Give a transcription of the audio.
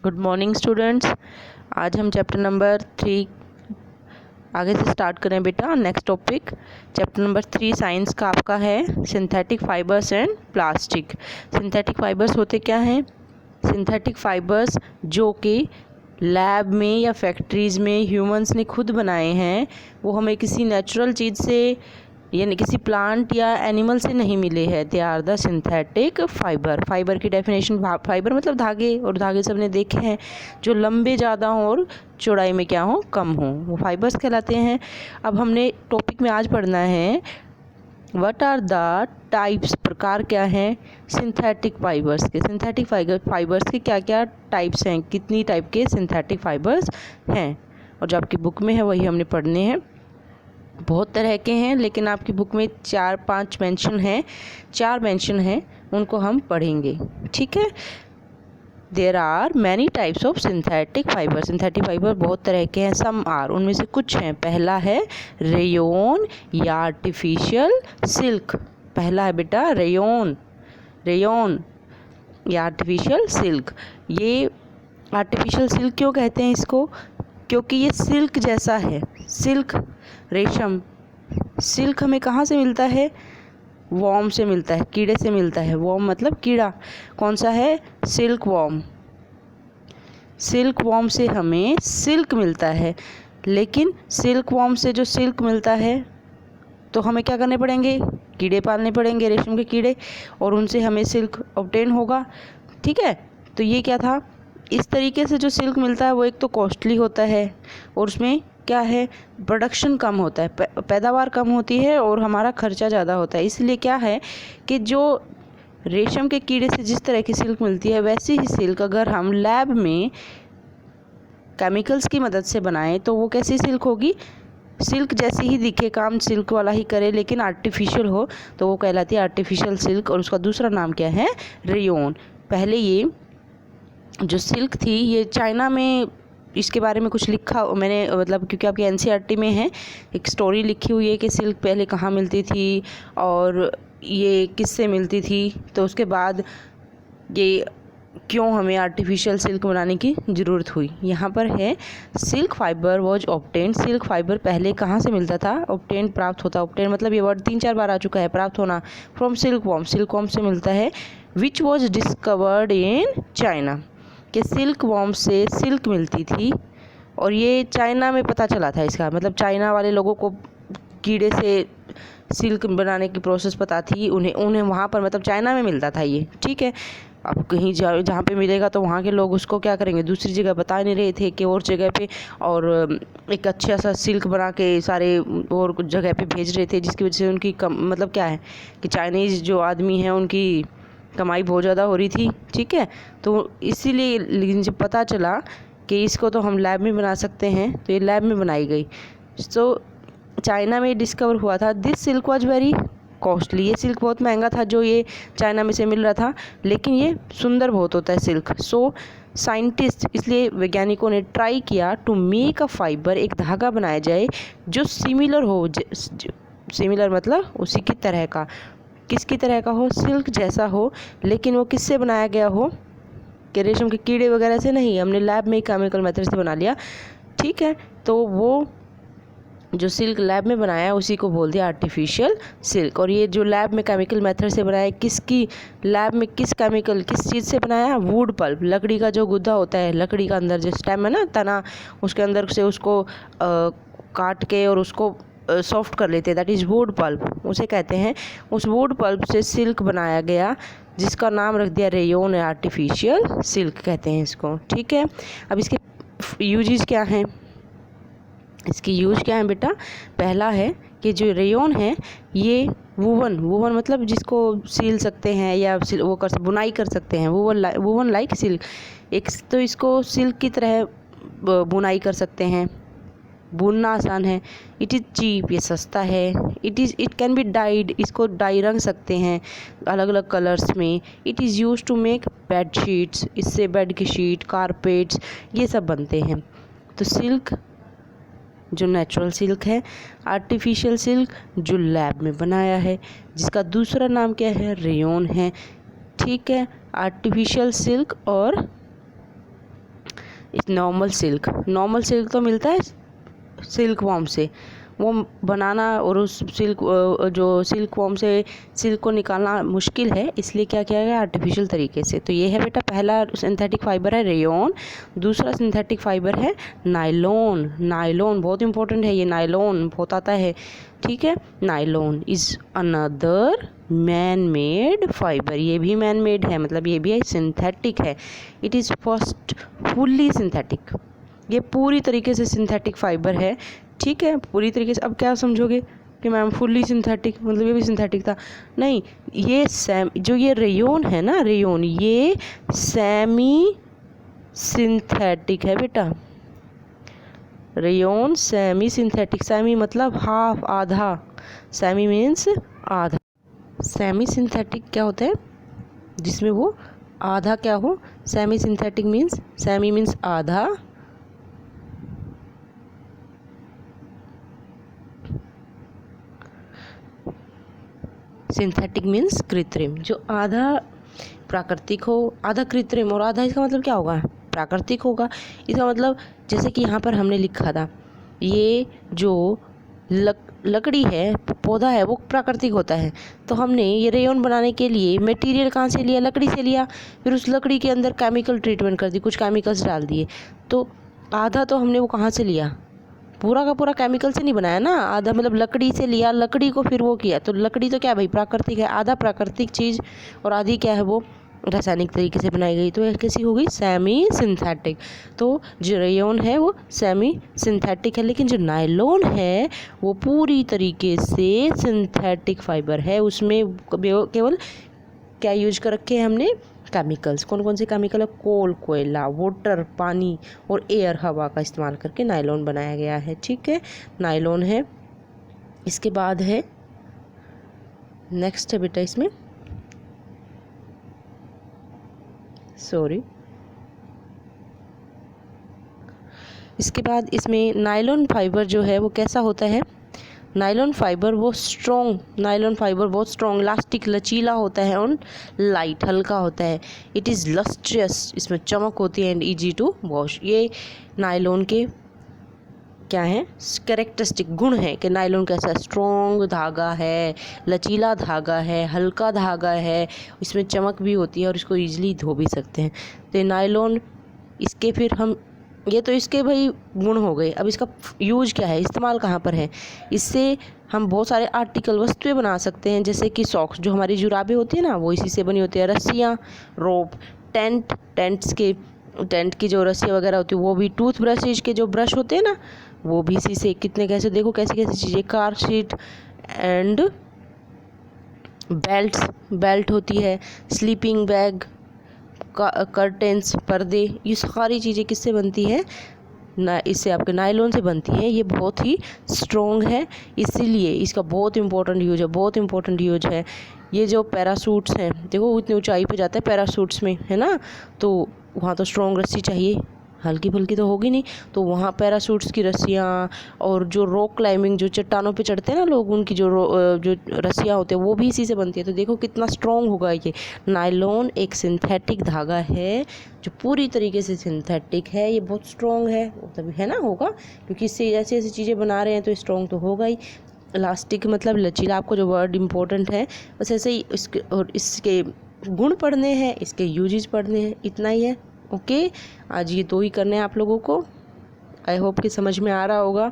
Good morning students. आज हम chapter number 3 आगे से स्टार्ट करें बेटा। Next topic chapter number 3 science का आपका है synthetic fibres and plastic. Synthetic fibres होते क्या हैं? सिंथेटिक फाइबर्स जो कि लैब में या फैक्ट्रीज़ में ह्यूमंस ने खुद बनाए हैं, वो हमें किसी नेचुरल चीज़ से यानी किसी प्लांट या एनिमल से नहीं मिले हैं। They are the synthetic fibre. Fibre की डेफिनेशन, फाइबर मतलब धागे, और धागे सबने देखे हैं जो लंबे ज़्यादा हों और चौड़ाई में क्या हो, कम हो, वो फाइबर्स कहलाते हैं। अब हमने टॉपिक में आज पढ़ना है व्हाट आर द टाइप्स, प्रकार क्या हैं सिंथेटिक फाइबर्स के। सिंथेटिक फाइबर्स के क्या क्या टाइप्स हैं, कितनी टाइप के सिंथेटिक फाइबर्स हैं, और जो आपकी बुक में है वही हमने पढ़ने हैं। बहुत तरह के हैं, लेकिन आपकी बुक में 4-5 मेंशन हैं, उनको हम पढ़ेंगे, ठीक है। There are many types of synthetic fibre. Synthetic fibre बहुत तरह के हैं। सम आर, उनमें से कुछ हैं। पहला है रेयोन या आर्टिफिशियल सिल्क। पहला है बेटा रेयोन या आर्टिफिशियल सिल्क। ये आर्टिफिशियल सिल्क क्यों कहते हैं इसको? क्योंकि ये सिल्क जैसा है। सिल्क, रेशम, सिल्क हमें कहाँ से मिलता है? वॉर्म से मिलता है, कीड़े से मिलता है। वॉर्म मतलब कीड़ा। कौन सा है? Silk worm. सिल्क वॉर्म से हमें सिल्क मिलता है। लेकिन सिल्क वॉर्म से जो सिल्क मिलता है तो हमें क्या करने पड़ेंगे? कीड़े पालने पड़ेंगे, रेशम के कीड़े, और उनसे हमें सिल्क ऑब्टेन होगा, ठीक है। तो ये क्या था? इस तरीके से जो सिल्क मिलता है वो एक तो कॉस्टली होता है, और उसमें क्या है, प्रोडक्शन कम होता है, पैदावार कम होती है, और हमारा खर्चा ज़्यादा होता है। इसलिए क्या है कि जो रेशम के कीड़े से जिस तरह की सिल्क मिलती है, वैसी ही सिल्क अगर हम लैब में केमिकल्स की मदद से बनाएं तो वो कैसी सिल्क होगी? सिल्क जैसी ही दिखे, काम सिल्क वाला ही करे, लेकिन आर्टिफिशियल हो, तो वो कहलाती है आर्टिफिशियल सिल्क। और उसका दूसरा नाम क्या है? रेयोन। पहले ये जो सिल्क थी, ये चाइना में, इसके बारे में कुछ लिखा मैंने, मतलब क्योंकि आपकी एनसीईआरटी में है, एक स्टोरी लिखी हुई है कि सिल्क पहले कहाँ मिलती थी और ये किससे मिलती थी, तो उसके बाद ये क्यों हमें आर्टिफिशियल सिल्क बनाने की ज़रूरत हुई। यहाँ पर है silk fibre was obtain. Silk fibre पहले कहाँ से मिलता था? ऑब्टेन, प्राप्त होता। ऑब्टेन मतलब ये वर्ड 3-4 बार आ चुका है, प्राप्त होना। From silk worm, silk worm से मिलता है। Which was discovered in China, कि सिल्क वॉर्म से सिल्क मिलती थी, और ये चाइना में पता चला था। इसका मतलब चाइना वाले लोगों को कीड़े से सिल्क बनाने की प्रोसेस पता थी, उन्हें वहाँ पर, मतलब चाइना में मिलता था ये, ठीक है। अब कहीं जहाँ पे मिलेगा तो वहाँ के लोग उसको क्या करेंगे, दूसरी जगह बता नहीं रहे थे कि और जगह पे, और एक अच्छा सा सिल्क बना के सारे और कुछ जगह पे भेज रहे थे, जिसकी वजह से उनकी मतलब क्या है कि चाइनीज़ जो आदमी हैं उनकी कमाई बहुत ज़्यादा हो रही थी, ठीक है। तो इसीलिए, लेकिन जब पता चला कि इसको तो हम लैब में बना सकते हैं, तो ये लैब में बनाई गई। तो चाइना में डिस्कवर हुआ था। This silk was very costly. ये सिल्क बहुत महंगा था जो ये चाइना में से मिल रहा था, लेकिन ये सुंदर बहुत होता है सिल्क। सो साइंटिस्ट, इसलिए वैज्ञानिकों ने ट्राई किया टू मेक अ फाइबर, एक धागा बनाया जाए जो सिमिलर हो, सिमिलर मतलब उसी की तरह का। किसकी तरह का हो? सिल्क जैसा हो, लेकिन वो किससे बनाया गया हो? कि रेशम के कीड़े वगैरह से नहीं, हमने लैब में केमिकल मेथड से बना लिया, ठीक है। तो वो जो सिल्क लैब में बनाया उसी को बोल दिया आर्टिफिशियल सिल्क। और ये जो लैब में केमिकल मेथड से बनाया, किसकी लैब में किस केमिकल, किस चीज़ से बनाया? वुड पल्प, लकड़ी का जो गुद्दा होता है, लकड़ी का अंदर जो स्टेम है ना, तना, उसके अंदर से उसको काट के और उसको सॉफ्ट कर लेते हैं, दैट इज़ वुड पल्प, उसे कहते हैं। उस वुड पल्प से सिल्क बनाया गया, जिसका नाम रख दिया रेयोन या आर्टिफिशियल सिल्क कहते हैं इसको, ठीक है। अब इसके यूजेस क्या हैं? इसकी यूज क्या है बेटा? पहला है कि जो रेयोन है ये वूवन मतलब जिसको सील सकते हैं या वो बुनाई कर सकते हैं, वूवन लाइक सिल्क। एक तो इसको सिल्क की तरह बुनाई कर सकते हैं, बुनना आसान है। इट इज़ चीप, ये सस्ता है। इट कैन बी डाइड, इसको डाई रंग सकते हैं अलग अलग कलर्स में। It is use to make bed sheets, इससे बेड की शीट, कारपेट्स, ये सब बनते हैं। तो सिल्क जो नेचुरल सिल्क है, आर्टिफिशियल सिल्क जो लैब में बनाया है, जिसका दूसरा नाम क्या है? रेयोन है, ठीक है। आर्टिफिशियल सिल्क और इस नॉर्मल सिल्क तो मिलता है सिल्क वॉर्म से, वो बनाना और उस सिल्क वॉर्म से सिल्क को निकालना मुश्किल है, इसलिए क्या किया गया आर्टिफिशियल तरीके से। तो ये है बेटा पहला सिंथेटिक फाइबर है रेयॉन। दूसरा सिंथेटिक फाइबर है नायलॉन। नायलॉन बहुत इंपॉर्टेंट है, ये नायलॉन बहुत आता है, ठीक है। Nylon is another man made fibre, ये भी मैन मेड है, मतलब ये भी सिंथेटिक है। It is first fully synthetic, ये पूरी तरीके से सिंथेटिक फाइबर है, ठीक है, पूरी तरीके से। अब क्या समझोगे कि मैम फुल्ली सिंथेटिक मतलब ये भी सिंथेटिक था? नहीं, ये जो ये रेयॉन है ना, रेयॉन ये सेमी सिंथेटिक है बेटा। रेयॉन सेमी सिंथेटिक, सेमी मतलब हाफ, आधा, सेमी मीन्स आधा। सेमी सिंथेटिक क्या होता है? जिसमें वो आधा क्या हो, semi synthetic means, semi means आधा, सिंथेटिक मीन्स कृत्रिम, जो आधा प्राकृतिक हो आधा कृत्रिम, और आधा इसका मतलब क्या होगा, प्राकृतिक होगा। इसका मतलब जैसे कि यहाँ पर हमने लिखा था, ये जो लकड़ी है, पौधा है, वो प्राकृतिक होता है। तो हमने ये रेयॉन बनाने के लिए मटेरियल कहाँ से लिया, लकड़ी से लिया, फिर उस लकड़ी के अंदर केमिकल ट्रीटमेंट कर दी, कुछ केमिकल्स डाल दिए, तो आधा तो हमने वो कहाँ से लिया, पूरा का पूरा केमिकल से नहीं बनाया ना, आधा मतलब लकड़ी से लिया, लकड़ी को फिर वो किया, तो लकड़ी तो क्या भाई प्राकृतिक है, आधा प्राकृतिक चीज़ और आधी क्या है वो रासायनिक तरीके से बनाई गई, तो यह कैसी हो गई, सेमी सिंथेटिक। तो जो रेयॉन है वो सेमी सिंथेटिक है, लेकिन जो नायलॉन है वो पूरी तरीके से सिंथेटिक फाइबर है। उसमें केवल क्या यूज कर रखे हैं हमने, केमिकल्स। कौन कौन से केमिकल है, कोल, कोयला, वाटर, पानी और एयर, हवा का इस्तेमाल करके नायलॉन बनाया गया है, ठीक है, नायलॉन है। इसके बाद है नेक्स्ट है बेटा इसमें, सॉरी, इसके बाद इसमें नायलॉन फाइबर जो है वो कैसा होता है, नायलॉन फाइबर बहुत स्ट्रॉन्ग, इलास्टिक, लचीला होता है और लाइट, हल्का होता है। इट इज़ लस्ट्रियस, इसमें चमक होती है, एंड ईजी टू वॉश। ये नायलॉन के क्या है कैरेक्टरिस्टिक गुण है कि नायलॉन कैसा स्ट्रॉन्ग धागा है, लचीला धागा है, हल्का धागा है, इसमें चमक भी होती है और इसको ईजिली धो भी सकते हैं। तो नायलॉन इसके फिर हम ये तो इसके भाई गुण हो गए। अब इसका यूज क्या है, इस्तेमाल कहाँ पर है, इससे हम बहुत सारे आर्टिकल, वस्तुएं बना सकते हैं, जैसे कि सॉक्स, जो हमारी जुराबें होती है ना वो इसी से बनी होती है, रस्सियाँ, रोप, टेंट की जो रस्सी वगैरह होती है वो भी, टूथ ब्रशेज के जो ब्रश होते हैं ना वो भी इसी से, कितने कैसे देखो कैसे कैसे चीज़ें, कार सीट एंड बेल्ट होती है, स्लीपिंग बैग, कर्टेंस, पर्दे, ये सारी चीज़ें किससे बनती है ना, इससे आपके नायलॉन से बनती है। ये बहुत ही स्ट्रॉन्ग है, इसीलिए इसका बहुत इंपॉर्टेंट यूज है। ये जो पैरासूट्स हैं, देखो इतनी ऊंचाई पे जाता है पैरासूट्स में, है ना, तो वहाँ तो स्ट्रॉन्ग रस्सी चाहिए, हल्की फुल्की तो होगी नहीं, तो वहाँ पैरासूट्स की रस्सियाँ, और जो रॉक क्लाइंबिंग, जो चट्टानों पे चढ़ते हैं ना लोग, उनकी जो रस्सियाँ होती है वो भी इसी से बनती है। तो देखो कितना स्ट्रॉन्ग होगा ये। नायलॉन एक सिंथेटिक धागा है जो पूरी तरीके से सिंथेटिक है, ये बहुत स्ट्रॉन्ग है, तभी है ना होगा, क्योंकि इससे ऐसी ऐसी चीज़ें बना रहे हैं तो स्ट्रॉन्ग तो होगा ही। इलास्टिक मतलब लचीला, आपको जो वर्ड इम्पोर्टेंट है, बस ऐसे ही इसके गुण पढ़ने हैं, इसके यूजेस पढ़ने हैं, इतना ही है। ओके, आज ये दो ही करने हैं आप लोगों को। आई होप कि समझ में आ रहा होगा।